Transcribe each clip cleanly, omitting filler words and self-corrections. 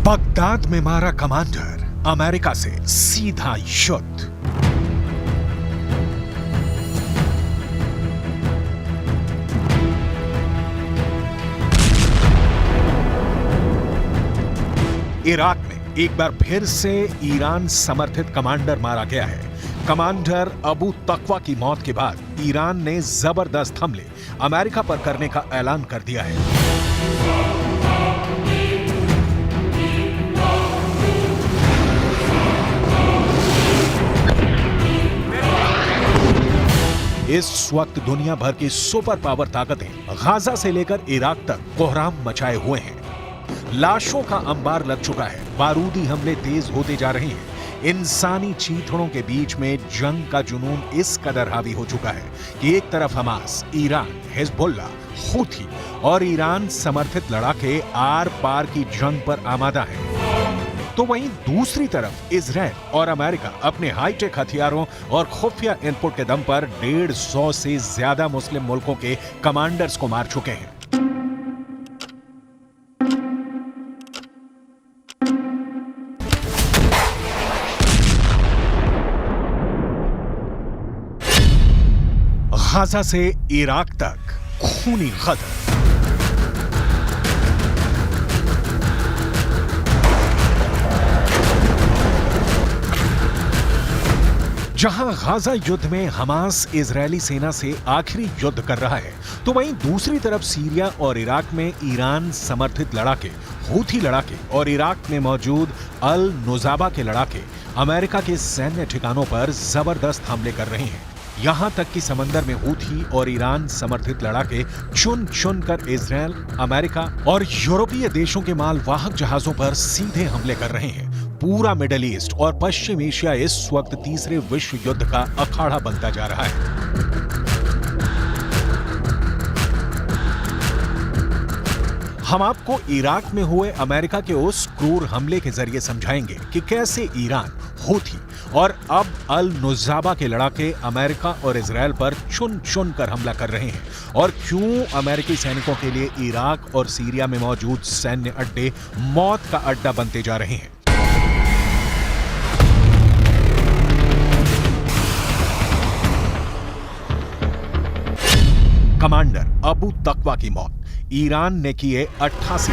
Baghdad में मारा commander, America से सीधा युद्ध। इराक में एक बार फिर से ईरान समर्थित कमांडर मारा गया है। कमांडर अबू तकवा की मौत के बाद ईरान ने जबरदस्त हमले अमेरिका पर करने का ऐलान कर दिया है। इस वक्त दुनिया भर की सुपर पावर ताकतें गाजा से लेकर इराक तक कोहराम मचाए हुए हैं। लाशों का अंबार लग चुका है, बारूदी हमले तेज होते जा रहे हैं। इंसानी चीथड़ों के बीच में जंग का जुनून इस कदर हावी हो चुका है कि एक तरफ हमास, ईरान, हिजबुल्ला, हूथी और ईरान समर्थित लड़ाके आर पार की जंग पर आमादा हैं, तो वहीं दूसरी तरफ इजराइल और अमेरिका अपने हाईटेक हथियारों और खुफिया इनपुट के दम पर 150 से ज्यादा मुस्लिम मुल्कों के कमांडर्स को मार चुके हैं। गाजा से इराक तक खूनी गदर। जहां गाजा युद्ध में हमास इजरायली सेना से आखिरी युद्ध कर रहा है, तो वहीं दूसरी तरफ सीरिया और इराक में ईरान समर्थित लड़ाके, हूथी लड़ाके और इराक में मौजूद अल नुजाबा के लड़ाके अमेरिका के सैन्य ठिकानों पर जबरदस्त हमले कर रहे हैं। यहां तक कि समंदर में हूथी और ईरान समर्थित लड़ाके चुन चुन कर इजरायल, अमेरिका और यूरोपीय देशों के मालवाहक जहाजों पर सीधे हमले कर रहे हैं। पूरा मिडिल ईस्ट और पश्चिम एशिया इस वक्त तीसरे विश्व युद्ध का अखाड़ा बनता जा रहा है। हम आपको इराक में हुए अमेरिका के उस क्रूर हमले के जरिए समझाएंगे कि कैसे ईरान, हूथी और अब अल नुजाबा के लड़ाके अमेरिका और इजरायल पर चुन चुन कर हमला कर रहे हैं और क्यों अमेरिकी सैनिकों के लिए इराक और सीरिया में मौजूद सैन्य अड्डे मौत का अड्डा बनते जा रहे हैं। कमांडर अबू तकवा की मौत, ईरान ने किए 88।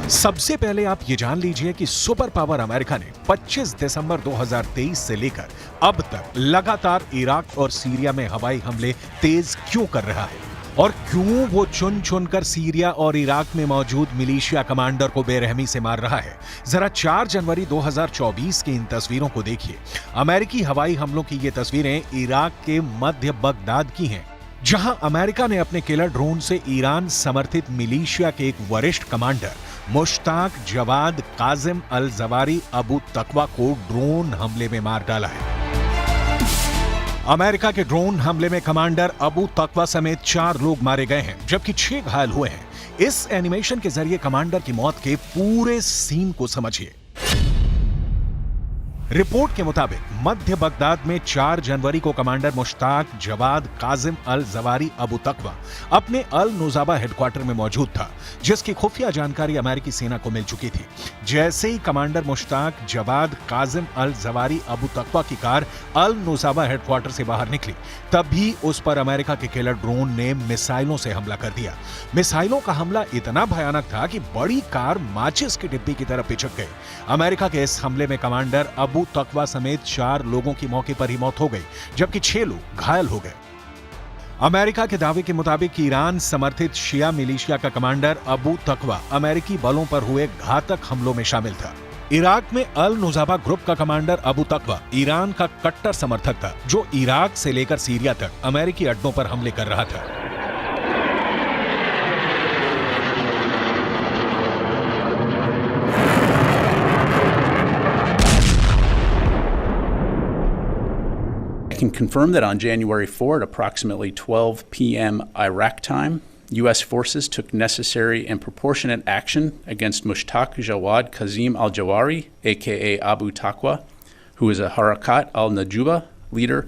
सबसे पहले आप ये जान लीजिए कि सुपर पावर अमेरिका ने 25 दिसंबर 2023 से लेकर अब तक लगातार इराक और सीरिया में हवाई हमले तेज क्यों कर रहा है और क्यों वो चुन चुनकर सीरिया और इराक में मौजूद मिलिशिया कमांडर को बेरहमी से मार रहा है। जरा 4 जनवरी 2024 की इन तस्वीरों को देखिए। अमेरिकी हवाई हमलों की ये तस्वीरें इराक के मध्य बगदाद की हैं, जहां अमेरिका ने अपने किलर ड्रोन से ईरान समर्थित मिलिशिया के एक वरिष्ठ कमांडर मुश्ताक जवाद काजिम अल जवारी अबू तकवा को ड्रोन हमले में मार डाला है। अमेरिका के ड्रोन हमले में कमांडर अबू तकवा समेत 4 लोग मारे गए हैं, जबकि 6 घायल हुए हैं। इस एनिमेशन के जरिए कमांडर की मौत के पूरे सीन को समझिए। रिपोर्ट के मुताबिक मध्य बगदाद में 4 जनवरी को कमांडर मुश्ताक जवाद काजिम अल जवारी अबू तकवा अपने अल नुजाबा हेडक्वार्टर में मौजूद था, जिसकी खुफिया जानकारी अमेरिकी सेना को मिल चुकी थी। जैसे ही कमांडर मुश्ताक जवाद काजिम अल जवारी अबू तकवा की कार अल नुजाबा हेडक्वार्टर से बाहर निकली, तभी उस पर अमेरिका के किलर ड्रोन ने मिसाइलों से हमला कर दिया। मिसाइलों का हमला इतना भयानक था कि बड़ी कार माचिस की डिब्बी की तरह पिचक गई। अमेरिका के इस हमले में कमांडर अबू तकवा समेत 4 लोगों की मौके पर ही मौत हो गई, जबकि 6 लोग घायल हो गए। अमेरिका के दावे के मुताबिक ईरान समर्थित शिया मिलिशिया का कमांडर अबू तकवा अमेरिकी बलों पर हुए घातक हमलों में शामिल था। इराक में अल नुजाबा ग्रुप का कमांडर अबू तकवा ईरान का कट्टर समर्थक था, जो इराक से लेकर सीरिया तक अमेरिकी अड्डों पर हमले कर रहा था। I can confirm that on January 4 at approximately 12 p.m. Iraq time, U.S. forces took necessary and proportionate action against Mushtaq Jawad Kazim al-Jawari, aka Abu Taqwa, who is a Harakat al-Najuba leader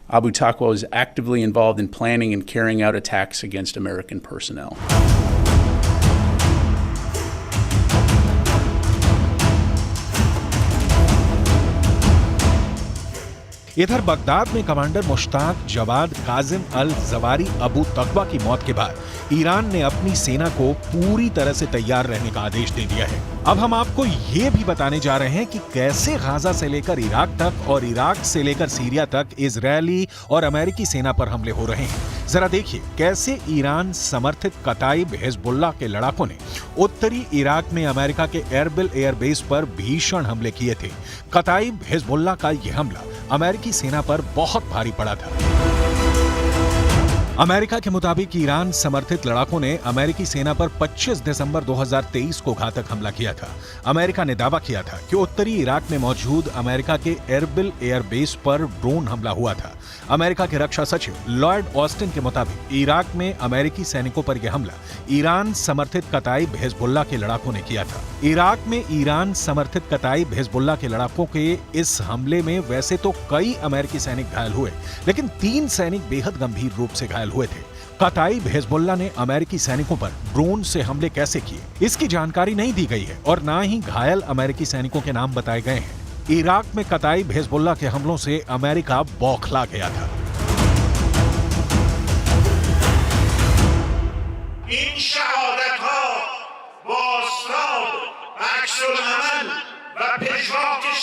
Abu Taqwa was actively involved in planning and carrying out attacks against American personnel. इधर Baghdad में commander Mushtaq Jawad Kazim अल जवारी अबू तकवा की मौत के बाद Iran ने अपनी सेना को पूरी तरह से तैयार रहने का आदेश दे दिया है। अब हम आपको ये भी बताने जा रहे हैं कि कैसे गाजा से लेकर इराक तक और इराक से लेकर सीरिया तक इजरायली और अमेरिकी सेना पर हमले हो रहे हैं। जरा देखिए कैसे ईरान समर्थित कताइब हिजबुल्लाह के लड़ाकों ने उत्तरी इराक में अमेरिका के एरबिल एयरबेस पर भीषण हमले किए थे। कताइब हिजबुल्लाह का यह हमला अमेरिकी सेना पर बहुत भारी पड़ा था। अमेरिका के मुताबिक ईरान समर्थित लड़ाकों ने अमेरिकी सेना पर 25 दिसंबर 2023 को घातक हमला किया था। अमेरिका ने दावा किया था कि उत्तरी इराक में मौजूद अमेरिका के एरबिल एयरबेस पर ड्रोन हमला हुआ था। अमेरिका के रक्षा सचिव लॉयड ऑस्टिन के मुताबिक इराक में अमेरिकी सैनिकों पर यह हमला ईरान समर्थित कताइब हिजबुल्लाह के लड़ाकों ने किया था। इराक में ईरान समर्थित कताइब हिजबुल्लाह के लड़ाकों के इस हमले में वैसे तो कई अमेरिकी सैनिक घायल हुए, लेकिन 3 सैनिक बेहद गंभीर रूप से घायल हुए थे। कताइब हिजबुल्लाह ने अमेरिकी सैनिकों पर ड्रोन से हमले कैसे किए, इसकी जानकारी नहीं दी गई है और न ही घायल अमेरिकी सैनिकों के नाम बताए गए हैं। इराक में कताइब हिजबुल्लाह के हमलों से अमेरिका बौखला गया था। इन शहादतहा वास्ताद अक्सुलअमल व पेशवाक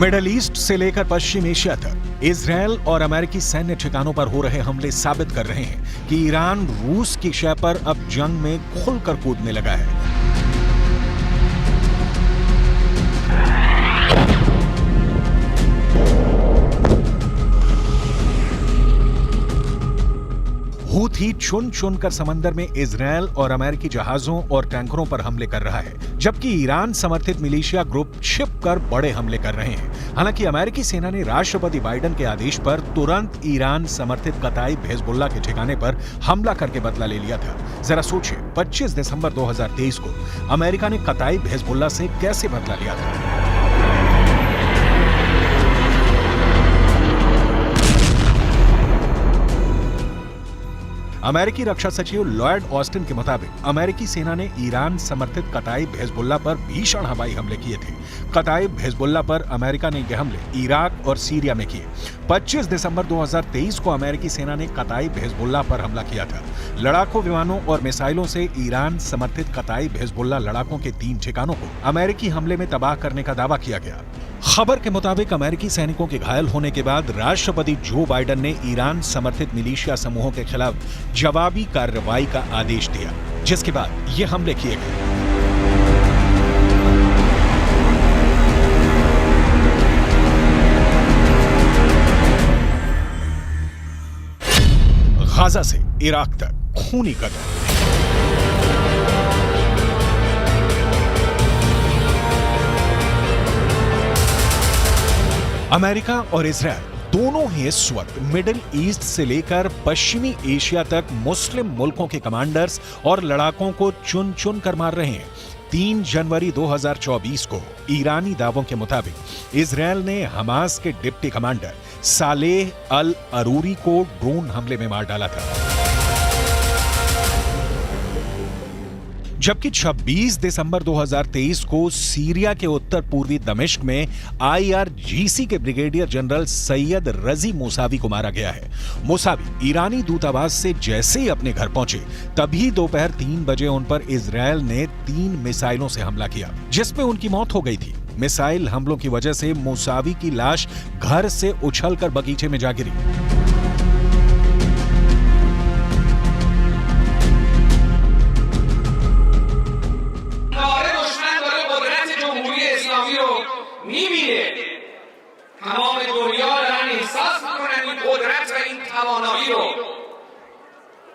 मिडल ईस्ट से लेकर पश्चिम एशिया तक इजरायल और अमेरिकी सैन्य ठिकानों पर हो रहे हमले साबित कर रहे हैं कि ईरान रूस की शय पर अब जंग में खुलकर कूदने लगा है। हूथी चुन चुन कर समंदर में इजरायल और अमेरिकी जहाजों और टैंकरों पर हमले कर रहा है, जबकि ईरान समर्थित मिलिशिया ग्रुप छिपकर बड़े हमले कर रहे हैं। हालांकि अमेरिकी सेना ने राष्ट्रपति बाइडेन के आदेश पर तुरंत ईरान समर्थित कताइब हिजबुल्लाह के ठिकाने पर हमला करके बदला ले लिया था। जरा सोचिए 25 दिसंबर 2023 को अमेरिका ने कताइब हिजबुल्लाह से कैसे बदला लिया था। अमेरिकी रक्षा सचिव लॉयड ऑस्टिन के मुताबिक अमेरिकी सेना ने ईरान समर्थित कताइब हिजबुल्लाह पर भीषण हवाई हमले किए थे। कताइब हिजबुल्लाह पर अमेरिका ने यह हमले इराक और सीरिया में किए। 25 दिसंबर 2023 को अमेरिकी सेना ने कताइब हिजबुल्लाह पर हमला किया था। लड़ाकू विमानों और मिसाइलों से ईरान समर्थित कताइब हिजबुल्लाह लड़ाकों के 3 ठिकानों को अमेरिकी हमले में तबाह करने का दावा किया गया। खबर के मुताबिक अमेरिकी सैनिकों के घायल होने के बाद राष्ट्रपति जो बाइडेन ने ईरान समर्थित मिलिशिया समूहों के खिलाफ जवाबी कार्रवाई का आदेश दिया, जिसके बाद ये हमले किए गए। गाजा से इराक तक खूनी कदम। अमेरिका और इजरायल दोनों ही इस वक्त मिडिल ईस्ट से लेकर पश्चिमी एशिया तक मुस्लिम मुल्कों के कमांडर्स और लड़ाकों को चुन चुन कर मार रहे हैं। 3 जनवरी 2024 को ईरानी दावों के मुताबिक इजरायल ने हमास के डिप्टी कमांडर सालेह अल अरूरी को ड्रोन हमले में मार डाला था, जबकि 26 दिसंबर 2023 को सीरिया के उत्तर पूर्वी दमिश्क में IRGC के ब्रिगेडियर जनरल सैयद रजी मूसावी को मारा गया है। मूसावी ईरानी दूतावास से जैसे ही अपने घर पहुंचे तभी दोपहर 3 बजे उन पर इजरायल ने 3 मिसाइलों से हमला किया, जिसमें उनकी मौत हो गई थी। मिसाइल हमलों की वजह से मूसावी की लाश घर से उछलकर बगीचे में जा गिरी।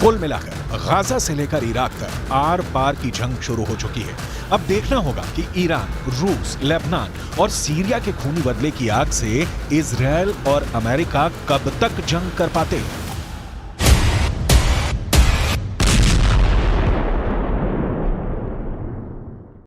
कुल मिलाकर गाजा से लेकर इराक तक आर पार की जंग शुरू हो चुकी है। अब देखना होगा कि ईरान, रूस, लेबनान और सीरिया के खूनी बदले की आग से इजरायल और अमेरिका कब तक जंग कर पाते हैं।